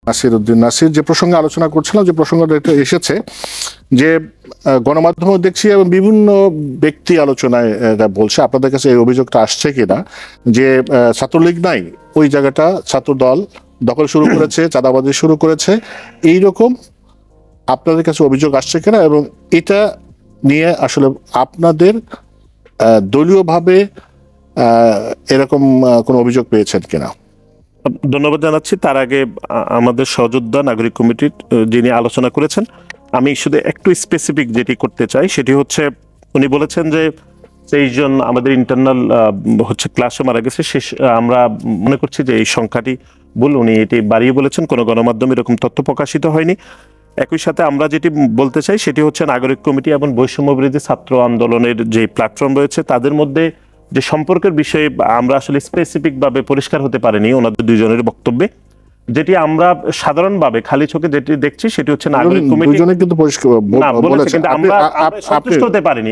নাসির উদ্দিন নাসির, যে প্রসঙ্গে আলোচনা করছিলাম, যে প্রসঙ্গটা এসেছে যে গণমাধ্যমে দেখছি এবং বিভিন্ন ব্যক্তি আলোচনায় বলছে, আপনাদের কাছে এই অভিযোগটা আসছে কিনা যে ছাত্রলীগ নাই, ওই জায়গাটা ছাত্র দল দখল শুরু করেছে, চাঁদাবাজি শুরু করেছে, এইরকম আপনাদের কাছে অভিযোগ আসছে কিনা, এবং এটা নিয়ে আসলে আপনাদের দলীয়ভাবে এরকম কোন অভিযোগ পেয়েছেন কিনা? ধন্যবাদ জানাচ্ছি। তার আগে আমাদের সহযোদ্ধা নাগরিক কমিটির যিনি আলোচনা করেছেন, আমি শুধু একটু স্পেসিফিক যেটি করতে চাই সেটি হচ্ছে, উনি বলেছেন যে 23 জন আমাদের ইন্টারনাল হচ্ছে ক্লাসে মারা গেছে। আমরা মনে করছি যে এই সংখ্যাটি ভুল। উনি এটি বাড়িয়ে বলেছেন, কোনো গণমাধ্যমে এরকম তথ্য প্রকাশিত হয়নি। একই সাথে আমরা যেটি বলতে চাই সেটি হচ্ছে, নাগরিক কমিটি এবং বৈষম্য বিরোধী ছাত্র আন্দোলনের যে প্ল্যাটফর্ম রয়েছে তাদের মধ্যে যে সম্পর্কের বিষয়ে আমরা আসলে স্পেসিফিক ভাবে পরিষ্কার হতে পারিনি ওনাদের দুইজনের বক্তব্যে। যেটি আমরা সাধারণভাবে খালি চোখে যেটি দেখছি সেটি হচ্ছে নাগরিক কমিটি কিন্তু পরিষ্কার বলেছে, কিন্তু আমরা সন্তুষ্ট হতে পারিনি।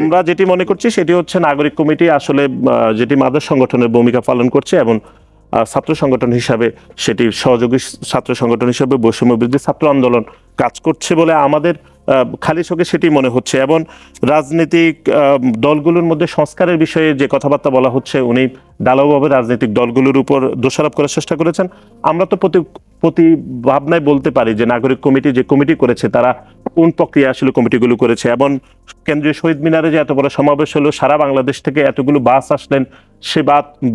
আমরা যেটি মনে করছি সেটি হচ্ছে, নাগরিক কমিটি আসলে যেটি মাদক সংগঠনের ভূমিকা পালন করছে এবং ছাত্র সংগঠন হিসাবে সেটি সহযোগী ছাত্র সংগঠন হিসাবে বৈষম্য বিরোধী ছাত্র আন্দোলন কাজ করছে বলে আমাদের খালি চোখে সেটি মনে হচ্ছে। এবং রাজনৈতিক দলগুলোর মধ্যে সংস্কারের বিষয়ে যে কথাবার্তা বলা হচ্ছে, উনি ঢালাওভাবে রাজনৈতিক দলগুলোর উপর দোষারোপ করার চেষ্টা করেছেন। আমরা তো প্রতি ভাবনায় বলতে পারি যে নাগরিক কমিটি যে কমিটি করেছে তারা কোন প্রক্রিয়া আসলে কমিটিগুলো করেছে, এবং কেন্দ্রীয় শহীদ মিনারে যে এত বড় সমাবেশ হলো, সারা বাংলাদেশ থেকে এতগুলো বাস আসলেন, সে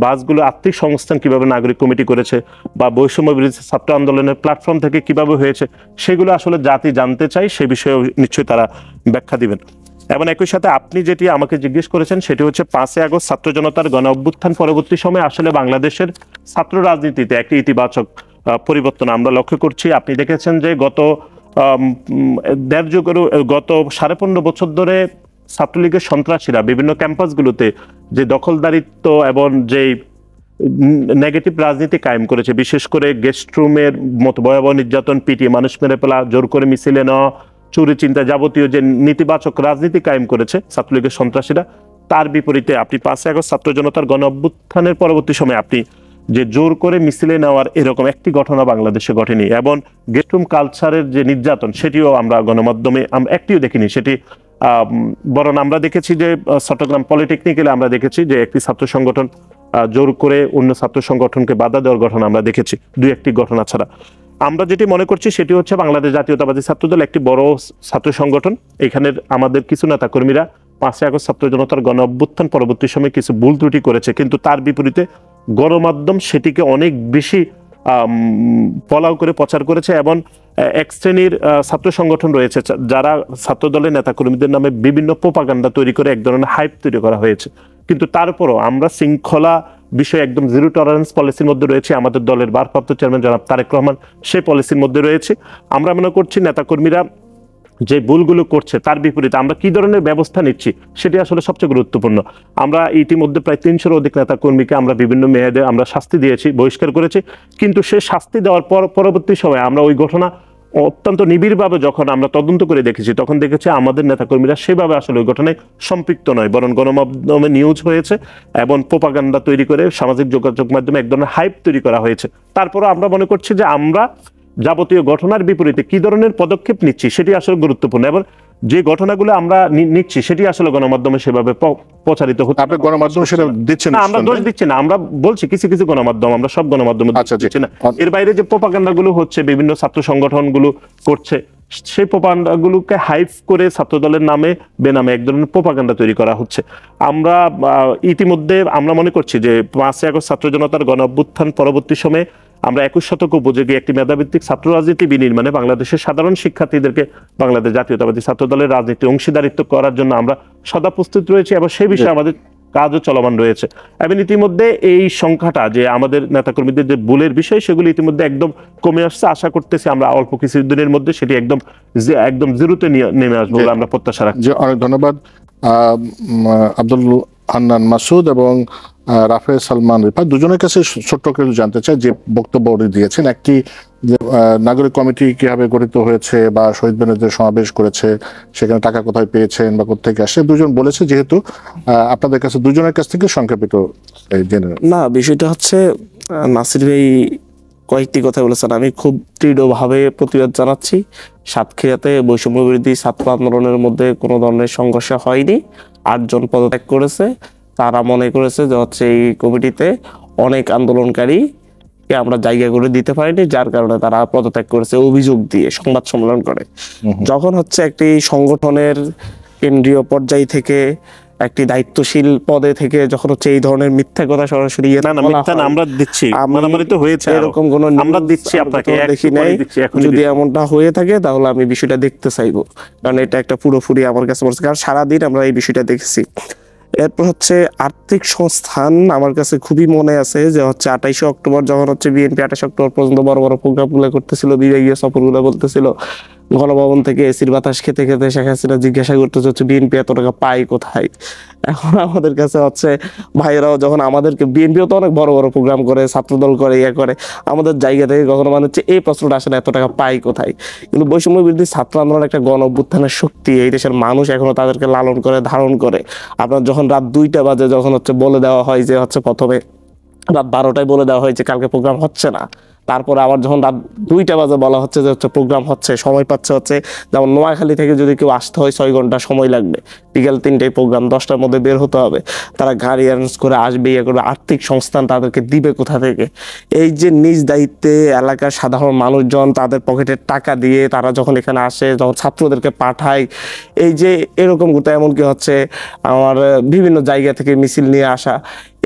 বাসগুলো আর্থিক সংস্থান কিভাবে নাগরিক কমিটি করেছে, বা বৈষম্য বিরোধী ছাত্র আন্দোলনের প্ল্যাটফর্ম থেকে কিভাবে হয়েছে, সেগুলো আসলে জাতি জানতে চাই, সে বিষয়ে নিশ্চয়ই তারা ব্যাখ্যা দিবেন। এবং একই সাথে আপনি যেটি আমাকে জিজ্ঞেস করেছেন সেটি হচ্ছে, 5ই আগস্ট ছাত্র জনতার গণ অভ্যুত্থান পরবর্তী সময়ে আসলে বাংলাদেশের ছাত্র রাজনীতিতে একটি ইতিবাচক পরিবর্তন আমরা লক্ষ্য করছি। আপনি দেখেছেন যে গত 15.5 বছর ধরে ছাত্রলীগের সন্ত্রাসীরা বিভিন্ন ক্যাম্পাসগুলোতে যে দখলদারিত্ব এবং যে নেগেটিভ রাজনীতি কায়েম করেছে, বিশেষ করে গেস্ট রুমের মতো ভয়াবহ নির্যাতন, পিটিয়ে মানুষ মেরে ফেলা, জোর করে মিছিলে নেওয়া, চুরি চিন্তা, যাবতীয় যে নেতিবাচক রাজনীতি কায়েম করেছে ছাত্রলীগের সন্ত্রাসীরা, তার বিপরীতে আপনি 5ই আগস্ট ছাত্র জনতার গণ অভ্যুত্থানের পরবর্তী সময়ে আপনি যে জোর করে মিছিলে নেওয়ার এরকম একটি ঘটনা বাংলাদেশে ঘটেনি। এবং গেস্টরুম কালচারের যে নির্যাতন, সেটিও আমরা গণমাধ্যমে একটিও দেখিনি। সেটি বরং আমরা দেখেছি যে চট্টগ্রাম পলিটেকনিক্যালে আমরা দেখেছি যে একটি ছাত্র সংগঠন জোর করে অন্য ছাত্র সংগঠনকে বাধা দেওয়ার ঘটনা আমরা দেখেছি, 2-1টি ঘটনা ছাড়া। আমরা যেটি মনে করছি সেটি হচ্ছে, বাংলাদেশ জাতীয়তাবাদী ছাত্রদল একটি বড় ছাত্র সংগঠন। এখানের আমাদের কিছু নেতা কর্মীরা 5ই আগস্ট ছাত্র জনতার গণ অভ্যুত্থান পরবর্তী সময়ে কিছু ভুল ত্রুটি করেছে, কিন্তু তার বিপরীতে গণমাধ্যম সেটিকে অনেক বেশি ফলাও করে প্রচার করেছে। এবং এক শ্রেণীর ছাত্র সংগঠন রয়েছে যারা ছাত্র দলের নেতা কর্মীদের নামে বিভিন্ন প্রোপাগান্ডা তৈরি করে এক ধরনের হাইপ তৈরি করা হয়েছে। কিন্তু তারপরও আমরা শৃঙ্খলা বিষয়ে একদম জিরো টলারেন্স পলিসির মধ্যে রয়েছে। আমাদের দলের ভারপ্রাপ্ত চেয়ারম্যান জনাব তারেক রহমান সেই পলিসির মধ্যে রয়েছে। আমরা মনে করছি নেতাকর্মীরা যে ভুলগুলো করছে তার বিপরীতে আমরা কি ধরনের ব্যবস্থা নিচ্ছি সেটি আসলে সবচেয়ে গুরুত্বপূর্ণ। আমরা ইতিমধ্যে প্রায় 300-এর অধিক নেতা কর্মীকে আমরা বিভিন্ন মেয়াদে আমরা শাস্তি দিয়েছি, বহিষ্কার করেছি। কিন্তু সে শাস্তি দেওয়ার পরবর্তী সময়ে আমরা ওই ঘটনা অত্যন্ত নিবিড়ভাবে যখন আমরা তদন্ত করে দেখেছি, তখন দেখেছি আমাদের নেতাকর্মীরা সেভাবে আসলে ওই ঘটনায় সম্পৃক্ত নয়, বরং গণমাধ্যমে নিউজ হয়েছে এবং প্রোপাগান্ডা তৈরি করে সামাজিক যোগাযোগ মাধ্যমে এক ধরনের হাইপ তৈরি করা হয়েছে। তারপরও আমরা মনে করছি যে আমরা যাবতীয় ঘটনার বিপরীতে কি ধরনের পদক্ষেপ নিচ্ছি সেটি আসলে গুরুত্বপূর্ণ, এবং যে ঘটনাগুলো আমরা নিচ্ছি সেটি আসলে গণমাধ্যমে সেভাবে প্রচারিত হচ্ছে। আপনি গণমাধ্যম সেটা দিচ্ছেন না? আমরা দোষ দিচ্ছি না, আমরা বলছি কিছু কিছু গণমাধ্যম, আমরা সব গণমাধ্যমে দিচ্ছি না। এর বাইরে যে প্রোপাগান্ডাগুলো হচ্ছে বিভিন্ন ছাত্র সংগঠনগুলো করছে, সেই প্রোপাগান্ডাগুলোকে হাইপ করে ছাত্রদলের নামে বেনামে এক ধরনের প্রোপাগান্ডা তৈরি করা হচ্ছে। আমরা ইতিমধ্যে আমরা মনে করছি যে 5ই আগস্ট ছাত্র জনতার গণ অভ্যুত্থান পরবর্তী সময়ে আমরা 21 শতক উপযোগী একটি মেধাভিত্তিক ছাত্র রাজনীতি বিনির্মাণে বাংলাদেশের সাধারণ শিক্ষার্থীদেরকে বাংলাদেশ জাতীয়তাবাদী ছাত্র দলের রাজনীতি অংশীদারিত্ব করার জন্য আমরা সদা প্রস্তুত রয়েছি, এবং সেই বিষয়ে আমাদের কাজও চলমান রয়েছে। এবং ইতিমধ্যে এই সংখ্যাটা যে আমাদের নেতাকর্মীদের যে ভুলের বিষয়, সেগুলো ইতিমধ্যে একদম কমে আসছে। আশা করতেছি আমরা অল্প কিছু দিনের মধ্যে সেটি একদম জিরোতে নেমে আসবো বলে আমরা প্রত্যাশা রাখছি। অনেক ধন্যবাদ আব্দুল হান্নান মাসুদ এবং রাফেজ সালমান রিফাত, দুজনের কাছে ছোট্ট করে জানতে চাই যে বক্তব্য দিয়েছেন। একটি নাগরিক কমিটি কিভাবে গঠিত হয়েছে বা শহীদ বেনজির সমাবেশ করেছে, সেখানে টাকা কোথায় পেয়েছেন বা কোথেকে আসে, দুজন বলেছে। যেহেতু আপনাদের কাছে দুজনের কাছ থেকে সংক্ষেপিত জেনে না, বিষয়টা হচ্ছে নাসির ভাই কয়েকটি কথা বলেছেন, আমি খুব দৃঢ়ভাবে প্রতিবাদ জানাচ্ছি। সাতক্ষীরাতে বৈষম্য বিরোধী ছাত্র আন্দোলনের মধ্যে কোনো ধরনের সংঘর্ষ হয়নি। 8 জন পদত্যাগ করেছে। তারা মনে করেছে যে হচ্ছে এই কমিটিতে অনেক আন্দোলনকারী আমরা জায়গা করে দিতে পারিনি, যার কারণে তারা পদত্যাগ করেছে অভিযোগ দিয়ে সংবাদ সম্মেলন করে। যখন হচ্ছে একটি সংগঠনের কেন্দ্রীয় পর্যায় থেকে একটি দায়িত্বশীল পদে থেকে যখন হচ্ছে এই ধরনের মিথ্যা কথা সরাসরি না না, মিথ্যা না, আমরা দিচ্ছি, মারামারি তো হয়েছে, এরকম কোন আমরা দিচ্ছি আপনাকে, দেখি নাই। যদি এমনটা হয়ে থাকে তাহলে আমি বিষয়টা দেখতে চাইবো, কারণ এটা একটা পুরোপুরি আমার কাছে মনে হচ্ছে, কারণ সারাদিন আমরা এই বিষয়টা দেখছি। এরপর হচ্ছে আর্থিক সংস্থান, আমার কাছে খুবই মনে আছে যে হচ্ছে 28 অক্টোবর যখন হচ্ছে বিএনপি 28 অক্টোবর পর্যন্ত বড় বড় প্রোগ্রামগুলো করতেছিল, বিভাগীয় সফরগুলো বলতেছিল, গণভবন থেকে এসির বাতাস খেতে খেতে শেখ হাসিনা জিজ্ঞাসা করতেছে হচ্ছে বিএনপি এত টাকা পায় কোথায়। এখন আমাদের কাছে হচ্ছে ভাইয়েরাও যখন আমাদেরকে, বিএনপিও তো অনেক বড় বড় প্রোগ্রাম করে, ছাত্রদল করে, ইয়ে করে, আমাদের জায়গা থেকে কখনো মানে হচ্ছে এই প্রশ্নটা আসলে এত টাকা পায় কোথায়। কিন্তু বৈষম্য বিরোধী ছাত্র আন্দোলন একটা গণ অভ্যুত্থানের শক্তি, এই দেশের মানুষ এখনো তাদেরকে লালন করে, ধারণ করে। আপনার যখন রাত 2টা বাজে যখন হচ্ছে বলে দেওয়া হয় যে হচ্ছে প্রথমে রাত 12টায় বলে দেওয়া হয় যে কালকে প্রোগ্রাম হচ্ছে না, তারপরে আবার যখন রাত 2টা বাজে বলা হচ্ছে যে হচ্ছে প্রোগ্রাম হচ্ছে, সময় পাচ্ছে হচ্ছে, যেমন নোয়াখালী থেকে যদি কেউ আসতে হয় 6 ঘন্টা সময় লাগবে, বিকেল 3টায় প্রোগ্রাম, 10টার মধ্যে বের হতে হবে, তারা গাড়ি অ্যারেঞ্জ করে আসবে, ইয়ে করবে, আর্থিক সংস্থান তাদেরকে দিবে কোথা থেকে? এই যে নিজ দায়িত্বে এলাকার সাধারণ মানুষজন তাদের পকেটের টাকা দিয়ে তারা যখন এখানে আসে, যখন ছাত্রদেরকে পাঠায়, এই যে এরকম করতে, এমনকি হচ্ছে আমার বিভিন্ন জায়গা থেকে মিছিল নিয়ে আসা,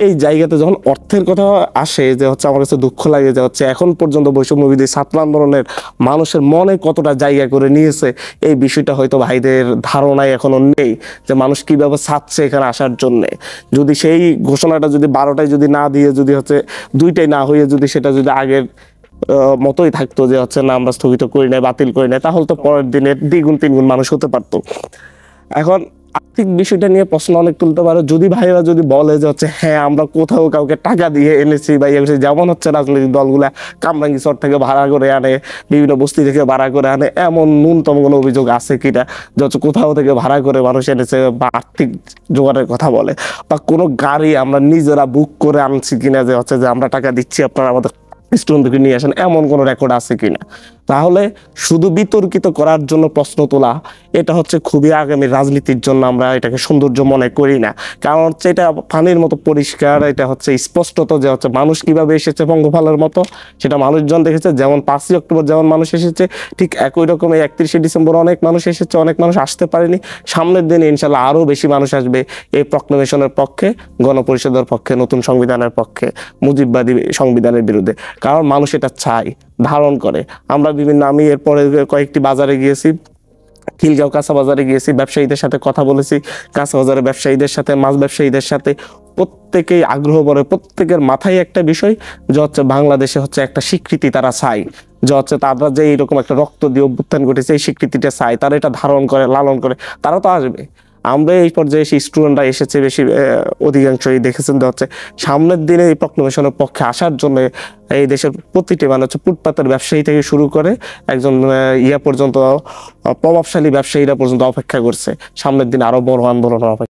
এই জায়গাতে যখন অর্থের কথা আসে, যে হচ্ছে আমার কাছে দুঃখ লাগে যে হচ্ছে এখন পর্যন্ত বৈষম্য বিরোধী ছাত্র আন্দোলনের মানুষের মনে কতটা জায়গা করে নিয়েছে, এই বিষয়টা হয়তো ভাইদের ধারণায় এখনো নেই যে মানুষ কিভাবে চাচ্ছে এখানে আসার জন্য। যদি সেই ঘোষণাটা যদি 12টায় যদি না দিয়ে, যদি হচ্ছে 2টায় না হয়ে যদি সেটা যদি আগের মতোই থাকতো যে হচ্ছে না আমরা স্থগিত করি নাই, বাতিল করি নাই, তাহলে তো পরের দিনের 2 গুণ 3 গুণ মানুষ হতে পারতো। এখন আর্থিক বিষয়টা নিয়ে প্রশ্ন অনেক তুলতে পারে, যদি ভাইরা যদি বলে যে হচ্ছে হ্যাঁ আমরা কোথাও কাউকে টাকা দিয়ে এনেছি বা যেমন হচ্ছে রাজনৈতিক দলগুলা কামরাঙ্গীচর থেকে ভাড়া করে আনে, বিভিন্ন বস্তি থেকে ভাড়া করে আনে, এমন ন্যূনতম কোনো অভিযোগ আছে কিনা যে হচ্ছে কোথাও থেকে ভাড়া করে মানুষ এনেছে বা আর্থিক জোগাড়ের কথা বলে, বা কোনো গাড়ি আমরা নিজেরা বুক করে আনছি কিনা যে হচ্ছে যে আমরা টাকা দিচ্ছি আপনারা আমাদের স্টুডেন্টকে নিয়ে আসেন, এমন কোনো রেকর্ড আছে কিনা? তাহলে শুধু বিতর্কিত করার জন্য প্রশ্ন তোলা, এটা হচ্ছে খুবই আগামী রাজনীতির জন্য আমরা এটাকে সৌন্দর্য মনে করি না। কারণ হচ্ছে এটা পানির মতো পরিষ্কার, এটা হচ্ছে স্পষ্টত যে হচ্ছে মানুষ কিভাবে এসেছে পঙ্গপালের মতো, সেটা মানুষজন দেখেছে। যেমন 5ই অক্টোবর যেমন মানুষ এসেছে, ঠিক একই রকম 31শে ডিসেম্বর অনেক মানুষ এসেছে, অনেক মানুষ আসতে পারেনি। সামনের দিনে ইনশাল্লাহ আরও বেশি মানুষ আসবে এই প্রক্লেমেশনের পক্ষে, গণপরিষদের পক্ষে, নতুন সংবিধানের পক্ষে, মুজিববাদী সংবিধানের বিরুদ্ধে। কারণ মানুষ এটা চায়, ধারণ করে। আমরা আমি এরপরে কয়েকটি বাজারে গিয়েছি, খিলগাঁও কাঁচা বাজারে গিয়েছি, ব্যবসায়ীদের সাথে কথা বলেছি, কাঁচা বাজারের ব্যবসায়ীদের সাথে, মাছ ব্যবসায়ীদের সাথে, প্রত্যেকেই আগ্রহ করে, প্রত্যেকের মাথায় একটা বিষয় যে হচ্ছে বাংলাদেশে হচ্ছে একটা স্বীকৃতি তারা চায়, যে হচ্ছে তারা যে এইরকম একটা রক্ত দিয়ে অভ্যুত্থান ঘটেছে এই স্বীকৃতিটা চায়, তারা এটা ধারণ করে, লালন করে, তারা তো আসবে। আমরা এই পর্যায়ে সেই স্টুডেন্টরা এসেছে বেশি, অধিকাংশই দেখেছেন যে হচ্ছে সামনের দিনে এই প্রক্লেমেশনের পক্ষে আসার জন্য এই দেশের প্রতিটি মানে হচ্ছে ফুটপাতের ব্যবসায়ী থেকে শুরু করে একজন পর্যন্ত, প্রভাবশালী ব্যবসায়ীরা পর্যন্ত অপেক্ষা করছে। সামনের দিন আরো বড় আন্দোলন অপেক্ষা।